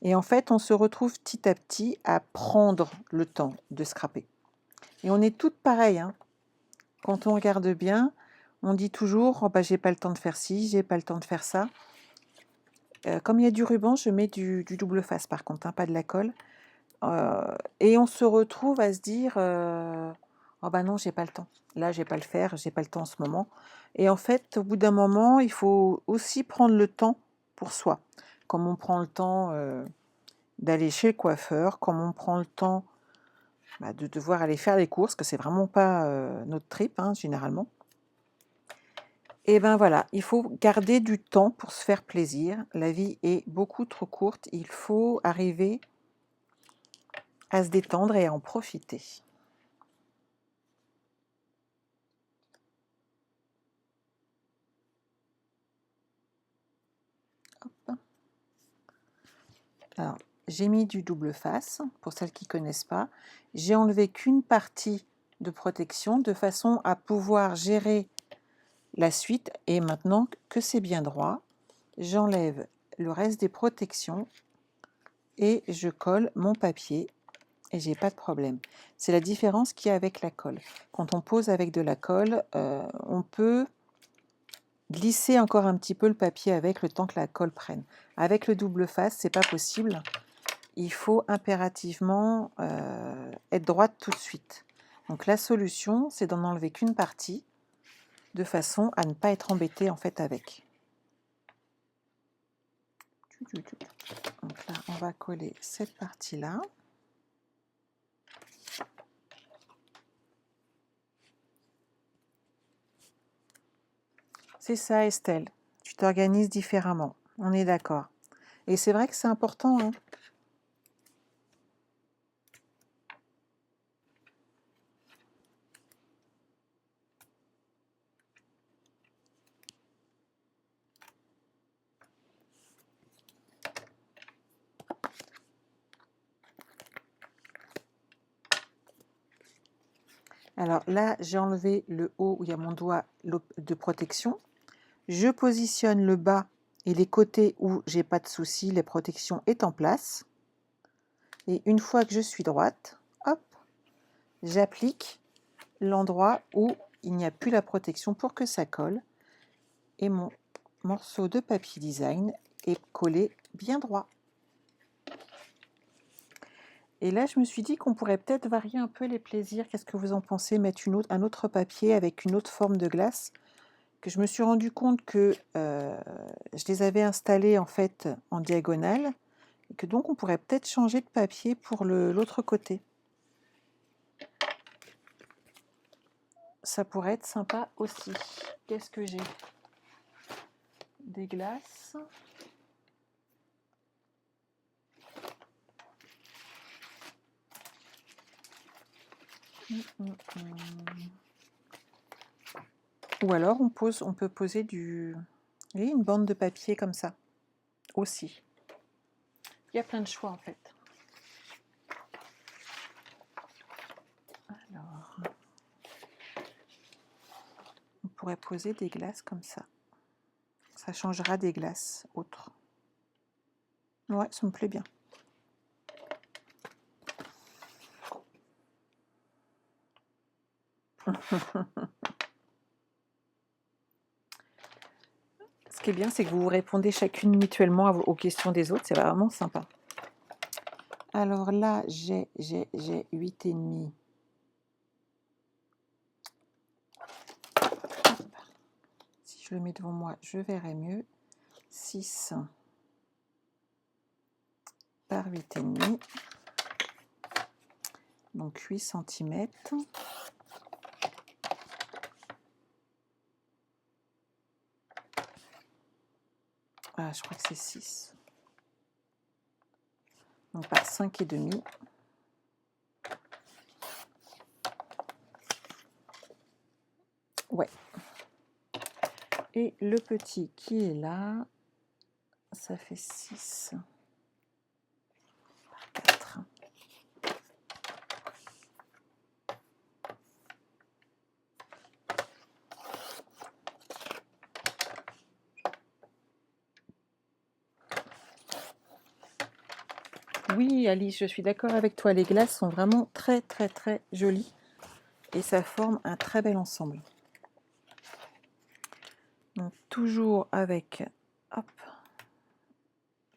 Et en fait, on se retrouve petit à petit à prendre le temps de scraper. Et on est toutes pareilles, hein. Quand on regarde bien, on dit toujours oh, bah, j'ai pas le temps de faire ci, j'ai pas le temps de faire ça. Comme il y a du ruban, je mets du double face par contre, hein, pas de la colle. Et on se retrouve à se dire oh bah non, j'ai pas le temps. Là, j'ai pas le faire, j'ai pas le temps en ce moment. Et en fait, au bout d'un moment, il faut aussi prendre le temps pour soi. Comme on prend le temps d'aller chez le coiffeur, comme on prend le temps de devoir aller faire les courses, que c'est vraiment pas notre trip, hein, généralement. Et ben voilà, il faut garder du temps pour se faire plaisir. La vie est beaucoup trop courte. Il faut arriver à se détendre et à en profiter. Hop. Alors, j'ai mis du double face, pour celles qui ne connaissent pas. J'ai enlevé qu'une partie de protection de façon à pouvoir gérer la suite. Et maintenant que c'est bien droit, j'enlève le reste des protections et je colle mon papier et j'ai pas de problème. C'est la différence qu'il y a avec la colle. Quand on pose avec de la colle, on peut glisser encore un petit peu le papier avec le temps que la colle prenne. Avec le double face, c'est pas possible. Il faut impérativement être droite tout de suite. Donc la solution, c'est d'en enlever qu'une partie, de façon à ne pas être embêté en fait avec. Donc là, on va coller cette partie-là. C'est ça, Estelle. Tu t'organises différemment. On est d'accord. Et c'est vrai que c'est important, hein. Alors là, j'ai enlevé le haut où il y a mon doigt de protection. Je positionne le bas et les côtés où j'ai pas de souci, les protections est en place. Et une fois que je suis droite, hop, j'applique l'endroit où il n'y a plus la protection pour que ça colle. Et mon morceau de papier design est collé bien droit. Et là, je me suis dit qu'on pourrait peut-être varier un peu les plaisirs. Qu'est-ce que vous en pensez? Mettre un autre papier avec une autre forme de glace. Que je me suis rendu compte que je les avais installés en fait en diagonale. Et que donc on pourrait peut-être changer de papier pour l'autre côté. Ça pourrait être sympa aussi. Qu'est-ce que j'ai? Des glaces. Ou alors on peut poser une bande de papier comme ça aussi. Il y a plein de choix en fait. Alors, on pourrait poser des glaces comme ça. Ça changera des glaces autres. Ouais, ça me plaît bien. Ce qui est bien, c'est que vous vous répondez chacune mutuellement aux questions des autres. C'est vraiment sympa. Alors là, j'ai 8,5. Si je le mets devant moi, je verrai mieux. 6 par 8,5. Donc 8 cm. Ah, je crois que c'est 6. Donc par 5,5. Ouais. Et le petit qui est là, ça fait 6 par 4. Oui, Alice, je suis d'accord avec toi. Les glaces sont vraiment très, très, très jolies. Et ça forme un très bel ensemble. Donc, toujours avec hop,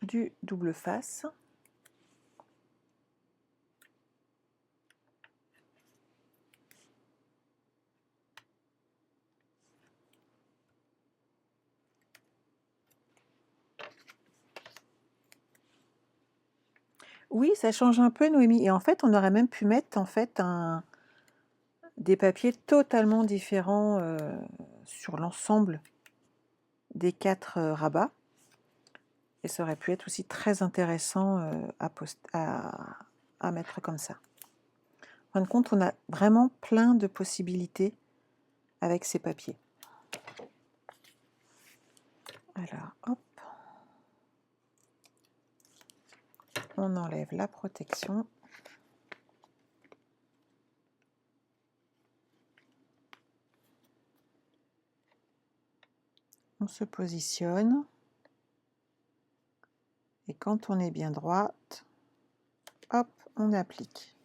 du double face. Oui, ça change un peu, Noémie. Et en fait, on aurait même pu mettre en fait des papiers totalement différents sur l'ensemble des 4 rabats. Et ça aurait pu être aussi très intéressant à mettre comme ça. En fin de compte, on a vraiment plein de possibilités avec ces papiers. Alors, hop, on enlève la protection. On se positionne. Et quand on est bien droite, hop, on applique.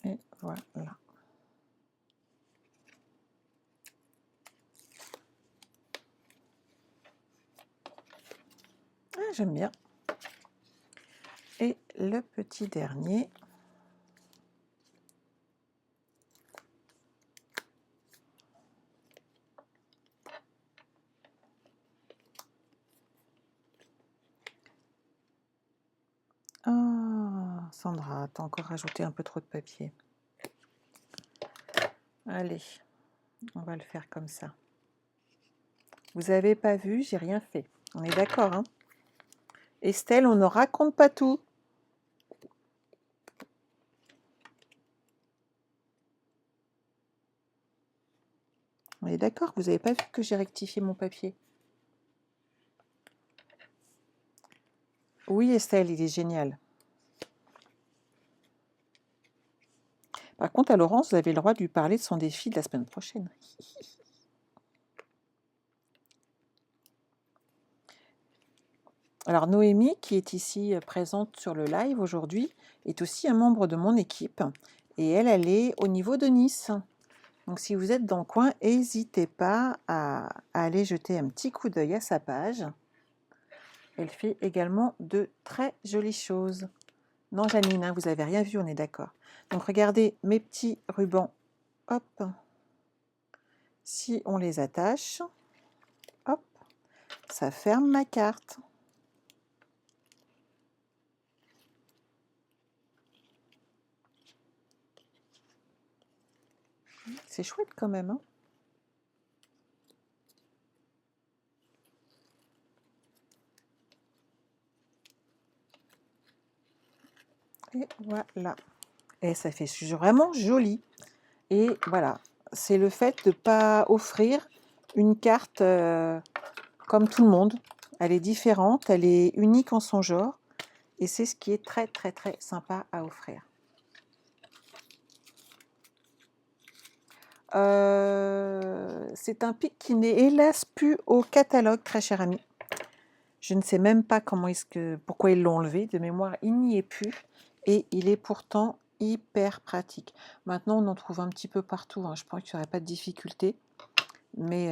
Et voilà. Ah, j'aime bien. Et le petit dernier. Ah, Sandra, t'as encore rajouté un peu trop de papier. Allez, on va le faire comme ça. Vous avez pas vu, j'ai rien fait. On est d'accord, hein? Estelle, on ne raconte pas tout. On est d'accord, vous n'avez pas vu que j'ai rectifié mon papier? Oui, Estelle, il est génial. Par contre, à Laurence, vous avez le droit de lui parler de son défi de la semaine prochaine. Alors, Noémie, qui est ici présente sur le live aujourd'hui, est aussi un membre de mon équipe. Et elle est au niveau de Nice. Donc, si vous êtes dans le coin, n'hésitez pas à aller jeter un petit coup d'œil à sa page. Elle fait également de très jolies choses. Non, Janine, hein, vous n'avez rien vu, on est d'accord. Donc, regardez mes petits rubans. Hop. Si on les attache, hop, ça ferme ma carte. C'est chouette quand même, hein? Et voilà. Et ça fait vraiment joli. Et voilà, c'est le fait de ne pas offrir une carte comme tout le monde. Elle est différente, elle est unique en son genre. Et c'est ce qui est très très très sympa à offrir. C'est un pic qui n'est hélas plus au catalogue, très cher ami. Je ne sais même pas pourquoi ils l'ont enlevé. De mémoire, il n'y est plus. Et il est pourtant hyper pratique. Maintenant, on en trouve un petit peu partout, hein. Je pense qu'il n'y aurait pas de difficulté. Mais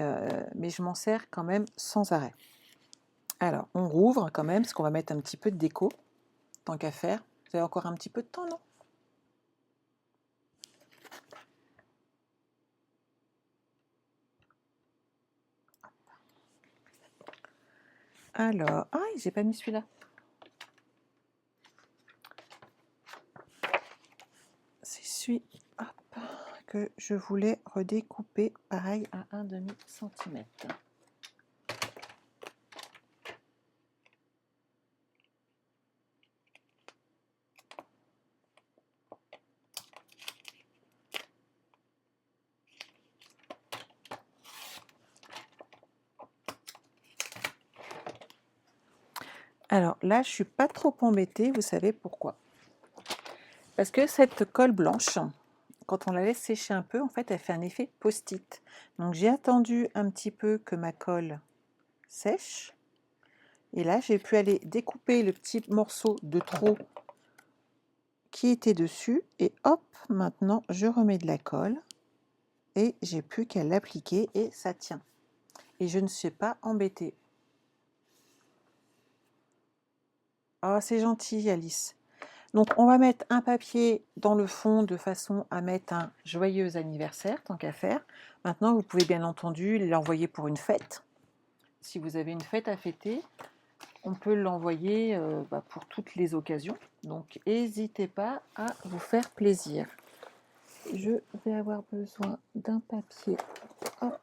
je m'en sers quand même sans arrêt. Alors, on rouvre quand même, parce qu'on va mettre un petit peu de déco, tant qu'à faire. Vous avez encore un petit peu de temps, non? Alors, ah, j'ai pas mis celui-là. c'est celui hop, que je voulais redécouper pareil à 1/2 centimètre. Alors là, je suis pas trop embêtée, vous savez pourquoi? Parce que cette colle blanche, quand on la laisse sécher un peu, en fait, elle fait un effet post-it. Donc j'ai attendu un petit peu que ma colle sèche. Et là, j'ai pu aller découper le petit morceau de trop qui était dessus. Et hop, maintenant, je remets de la colle. Et j'ai plus qu'à l'appliquer et ça tient. Et je ne suis pas embêtée. Ah, c'est gentil, Alice. Donc, on va mettre un papier dans le fond de façon à mettre un joyeux anniversaire, tant qu'à faire. Maintenant, vous pouvez bien entendu l'envoyer pour une fête. Si vous avez une fête à fêter, on peut l'envoyer pour toutes les occasions. Donc, n'hésitez pas à vous faire plaisir. Je vais avoir besoin d'un papier. Hop.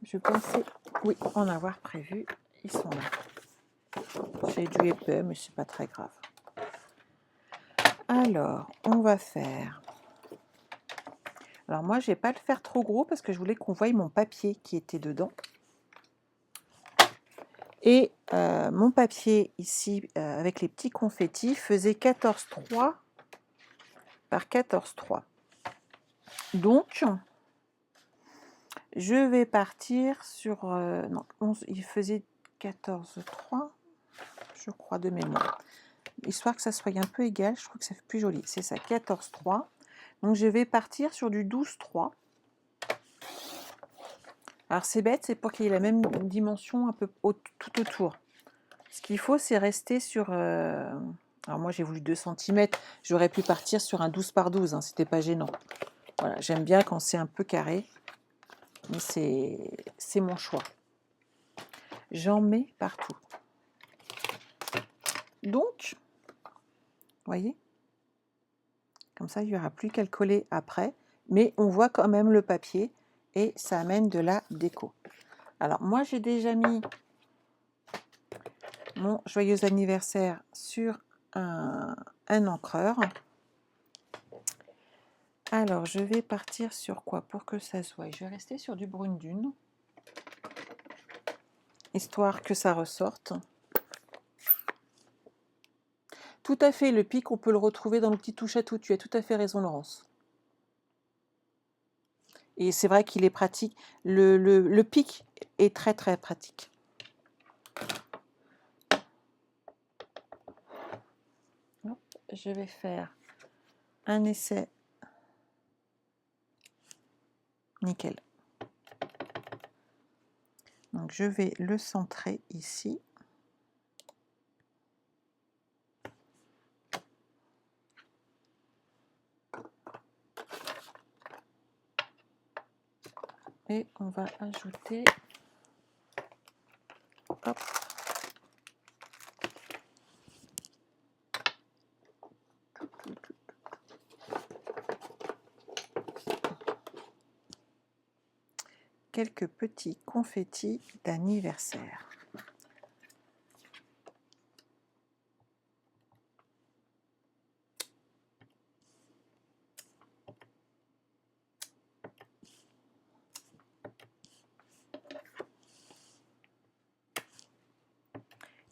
Je pensais, oui, en avoir prévu. Ils sont là. C'est du épais, mais c'est pas très grave. Alors, on va faire... Alors moi, je vais pas le faire trop gros parce que je voulais qu'on voie mon papier qui était dedans. Et mon papier ici, avec les petits confettis, faisait 14,3 par 14,3. Donc, je vais partir sur... non, 11, il faisait 14,3, je crois, de mémoire. Histoire que ça soit un peu égal, je trouve que ça fait plus joli. C'est ça, 14,3. Donc, je vais partir sur du 12,3. Alors, c'est bête, c'est pour qu'il y ait la même dimension un peu tout autour. Ce qu'il faut, c'est rester sur... alors, moi, j'ai voulu 2 cm. J'aurais pu partir sur un 12 par 12, hein, c'était pas gênant. Voilà, j'aime bien quand c'est un peu carré. Mais c'est mon choix. J'en mets partout. Donc, vous voyez, comme ça, il n'y aura plus qu'à le coller après. Mais on voit quand même le papier et ça amène de la déco. Alors, moi, j'ai déjà mis mon joyeux anniversaire sur un encreur. Alors, je vais partir sur quoi pour que ça se voie? Je vais rester sur du brune dune, histoire que ça ressorte. Tout à fait, le pic, on peut le retrouver dans le petit touche à tout. Tu as tout à fait raison, Laurence. Et c'est vrai qu'il est pratique. Le pic est très très pratique. Hop, je vais faire un essai nickel. Donc je vais le centrer ici. Et on va ajouter, hop, quelques petits confettis d'anniversaire.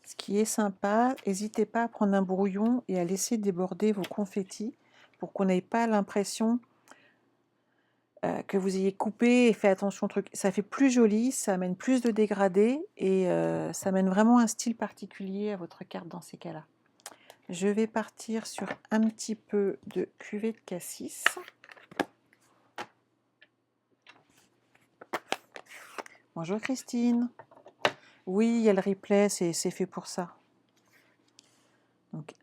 Ce qui est sympa, n'hésitez pas à prendre un brouillon et à laisser déborder vos confettis pour qu'on n'ait pas l'impression que vous ayez coupé et fait attention au truc. Ça fait plus joli, ça amène plus de dégradé et ça amène vraiment un style particulier à votre carte dans ces cas-là. Je vais partir sur un petit peu de cuvée de cassis. Bonjour Christine. Oui, il y a le replay, c'est fait pour ça. Donc,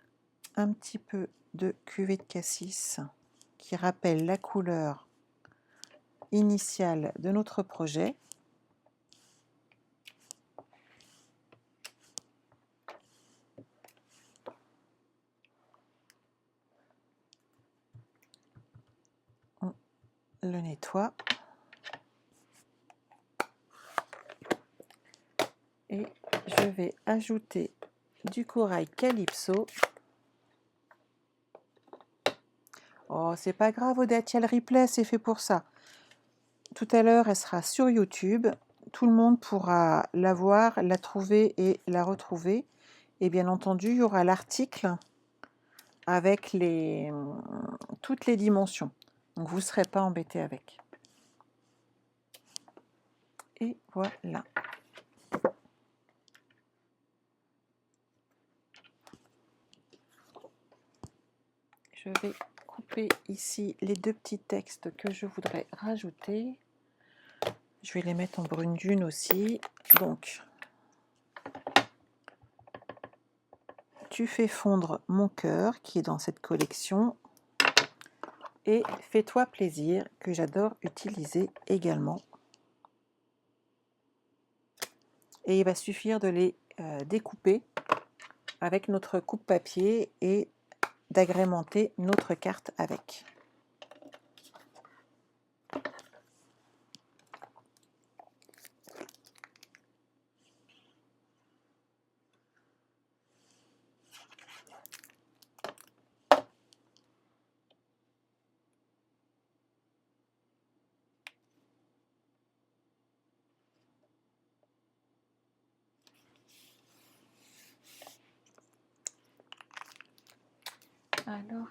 un petit peu de cuvée de cassis qui rappelle la couleur initiale de notre projet. le nettoie. Et je vais ajouter du corail Calypso. Oh, c'est pas grave, Odette, il y a le replay, c'est fait pour ça. Tout à l'heure, elle sera sur YouTube. Tout le monde pourra la voir, la trouver et la retrouver. Et bien entendu, il y aura l'article avec toutes les dimensions. Donc, vous ne serez pas embêté avec. Et voilà. Je vais couper ici les deux petits textes que je voudrais rajouter. Je vais les mettre en brune dune aussi. Donc, tu fais fondre mon cœur qui est dans cette collection. Et fais-toi plaisir que j'adore utiliser également. Et il va suffire de les découper avec notre coupe-papier et d'agrémenter notre carte avec.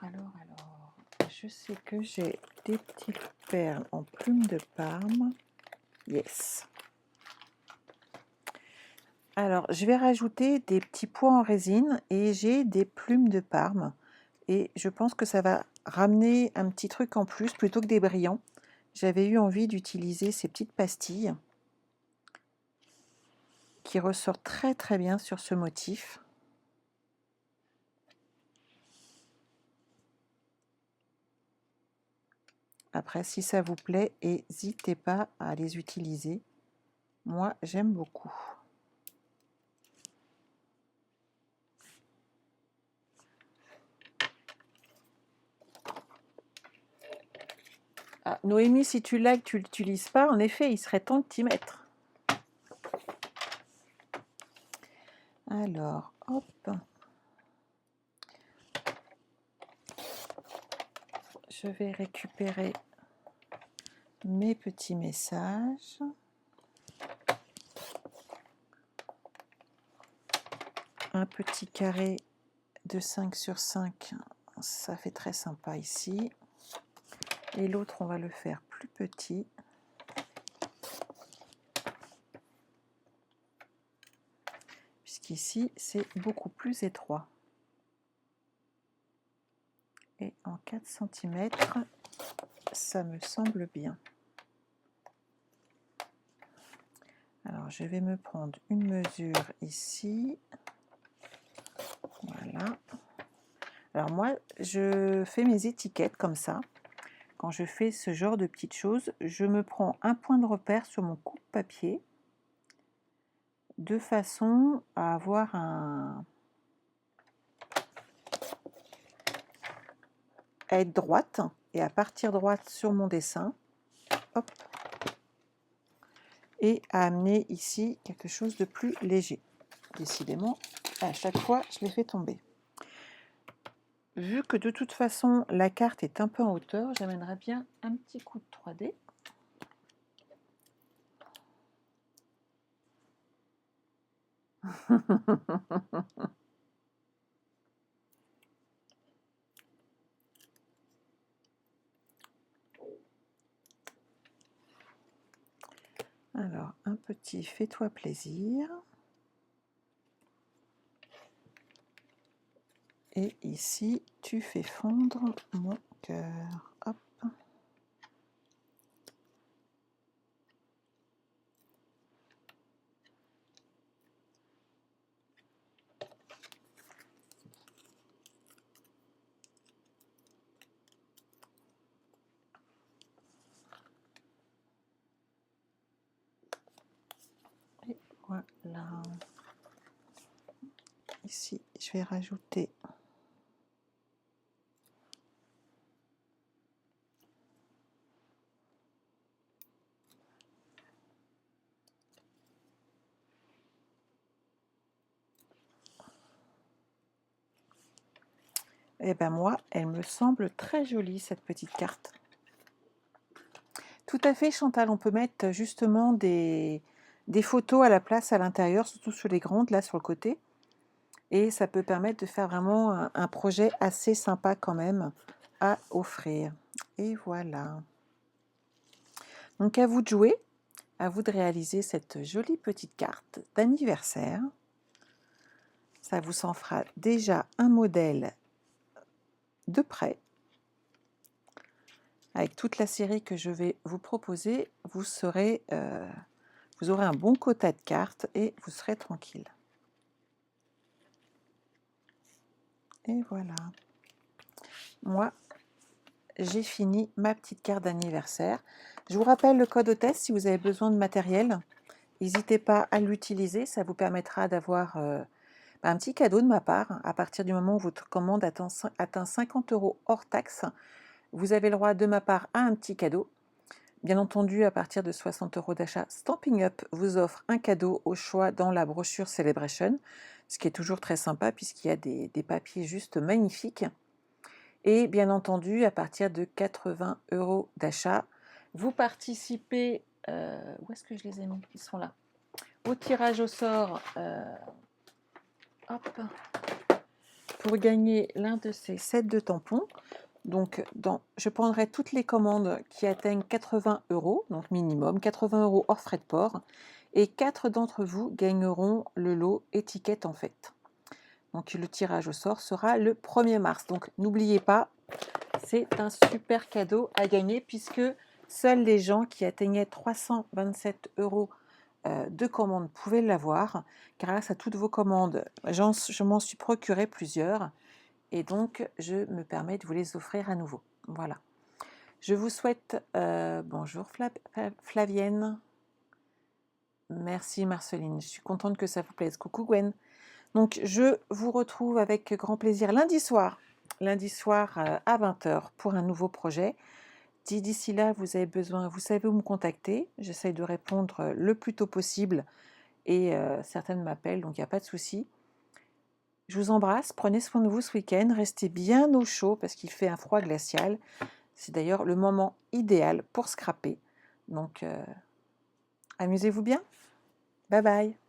Alors, je sais que j'ai des petites perles en plume de Parme. Yes. Alors, je vais rajouter des petits pois en résine et j'ai des plumes de Parme. Et je pense que ça va ramener un petit truc en plus plutôt que des brillants. J'avais eu envie d'utiliser ces petites pastilles qui ressortent très très bien sur ce motif. Après, si ça vous plaît, n'hésitez pas à les utiliser. Moi, j'aime beaucoup. Ah, Noémie, si tu l'as et que tu ne l'utilises pas, en effet, il serait temps de t'y mettre. Alors, hop. Je vais récupérer mes petits messages. Un petit carré de 5 sur 5, ça fait très sympa ici. Et l'autre, on va le faire plus petit. Puisqu'ici, c'est beaucoup plus étroit. Et en 4 cm, ça me semble bien. Alors, je vais me prendre une mesure ici. Voilà. Alors moi, je fais mes étiquettes comme ça. Quand je fais ce genre de petites choses, je me prends un point de repère sur mon coupe-papier de façon à avoir à être droite et à partir droite sur mon dessin. Hop. Et à amener ici quelque chose de plus léger. Décidément, à chaque fois, je les fais tomber. Vu que de toute façon, la carte est un peu en hauteur, j'amènerai bien un petit coup de 3D. Alors, un petit fais-toi plaisir. Et ici, tu fais fondre mon cœur. Hop. Et voilà. Ici, je vais rajouter Eh ben moi, elle me semble très jolie, cette petite carte. Tout à fait, Chantal, on peut mettre justement des photos à la place à l'intérieur, surtout sur les grandes, là sur le côté. Et ça peut permettre de faire vraiment un projet assez sympa quand même à offrir. Et voilà. Donc à vous de jouer, à vous de réaliser cette jolie petite carte d'anniversaire. Ça vous en fera déjà un modèle de prêt. Avec toute la série que je vais vous proposer, vous aurez un bon quota de cartes et vous serez tranquille. Et voilà. Moi, j'ai fini ma petite carte d'anniversaire. Je vous rappelle le code hôtesse si vous avez besoin de matériel. N'hésitez pas à l'utiliser, ça vous permettra d'avoir un petit cadeau de ma part. À partir du moment où votre commande atteint 50 € hors taxe, vous avez le droit de ma part à un petit cadeau. Bien entendu, à partir de 60 € d'achat, Stampin' Up vous offre un cadeau au choix dans la brochure Celebration, ce qui est toujours très sympa puisqu'il y a des papiers juste magnifiques. Et bien entendu, à partir de 80 € d'achat, vous participez, où est-ce que je les ai mis? Ils sont là. Au tirage au sort, hop, pour gagner l'un de ces sets de tampons. Donc, je prendrai toutes les commandes qui atteignent 80 €, donc minimum, 80 € hors frais de port, et 4 d'entre vous gagneront le lot étiquette en fait. Donc, le tirage au sort sera le 1er mars. Donc, n'oubliez pas, c'est un super cadeau à gagner puisque seuls les gens qui atteignaient 327 € de commandes pouvaient l'avoir. Grâce à toutes vos commandes, je m'en suis procuré plusieurs et donc je me permets de vous les offrir à nouveau. Voilà. Je vous souhaite bonjour Flavienne. Merci Marceline, je suis contente que ça vous plaise. Coucou Gwen. Donc je vous retrouve avec grand plaisir lundi soir à 20 h pour un nouveau projet. D'ici là, vous avez besoin, vous savez où me contacter. J'essaye de répondre le plus tôt possible et certaines m'appellent, donc il n'y a pas de souci. Je vous embrasse, prenez soin de vous ce week-end, restez bien au chaud parce qu'il fait un froid glacial. C'est d'ailleurs le moment idéal pour scraper. Donc, amusez-vous bien. Bye bye.